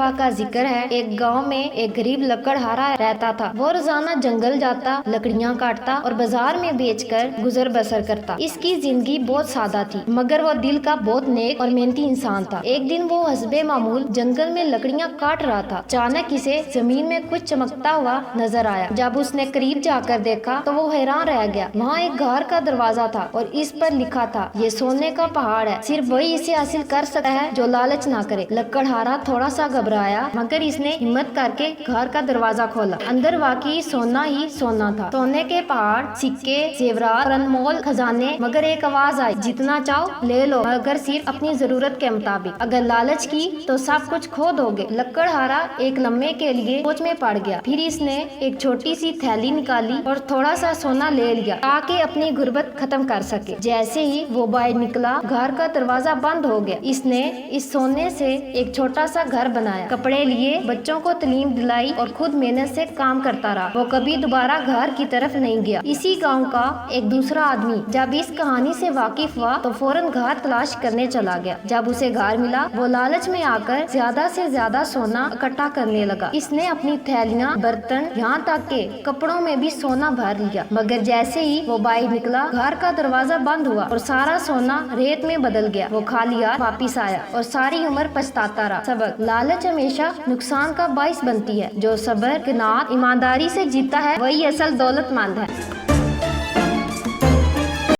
دفعہ کا ذکر ہے، ایک گاؤں میں ایک غریب لکڑہارا رہتا تھا۔ وہ روزانہ جنگل جاتا، لکڑیاں کاٹتا اور بازار میں بیچ کر گزر بسر کرتا۔ اس کی زندگی بہت سادہ تھی، مگر وہ دل کا بہت نیک اور محنتی انسان تھا۔ ایک دن وہ حسب معمول جنگل میں لکڑیاں کاٹ رہا تھا۔ اچانک اسے زمین میں کچھ چمکتا ہوا نظر آیا۔ جب اس نے قریب جا کر دیکھا تو وہ حیران رہ گیا۔ وہاں ایک گھر کا دروازہ تھا اور اس پر لکھا تھا، یہ سونے کا پہاڑ ہے، صرف وہی اسے حاصل کر سکتا ہے جو لالچ نہ کرے۔ لکڑہارا تھوڑا سا گھبرایا، مگر اس نے ہمت کر کے گھر کا دروازہ کھولا۔ اندر واقعی سونا ہی سونا تھا، سونے کے پہاڑ، سکے، زیورات اور انمول خزانے۔ مگر ایک آواز آئی، جتنا چاہو لے لو، مگر صرف اپنی ضرورت کے مطابق، اگر لالچ کی تو سب کچھ کھو دو گے۔ لکڑہارا ایک لمحے کے لیے سوچ میں پڑ گیا، پھر اس نے ایک چھوٹی سی تھیلی نکالی اور تھوڑا سا سونا لے لیا تاکہ اپنی غربت ختم کر سکے۔ جیسے ہی وہ باہر نکلا، گھر کا دروازہ بند ہو گیا۔ اس نے اس سونے سے ایک چھوٹا سا گھر بنایا، کپڑے لیے، بچوں کو تعلیم دلائی اور خود محنت سے کام کرتا رہا۔ وہ کبھی دوبارہ گھر کی طرف نہیں گیا۔ اسی گاؤں کا ایک دوسرا آدمی جب اس کہانی سے واقف ہوا تو فوراً گھر تلاش کرنے چلا گیا۔ جب اسے گھر ملا، وہ لالچ میں آ کر زیادہ سے زیادہ سونا اکٹھا کرنے لگا۔ اس نے اپنی تھیلیاں، برتن، یہاں تک کہ کپڑوں میں بھی سونا بھر لیا، مگر جیسے ہی وہ باہر نکلا، گھر کا دروازہ بند ہوا اور سارا سونا ریت میں بدل گیا۔ وہ خالی ہاتھ واپس آیا اور ساری عمر پچھتاتا رہا۔ سبق: لالچ ہمیشہ نقصان کا باعث بنتی ہے۔ جو صبر، قناعت، ایمانداری سے جیتا ہے، وہی اصل دولت مند ہے۔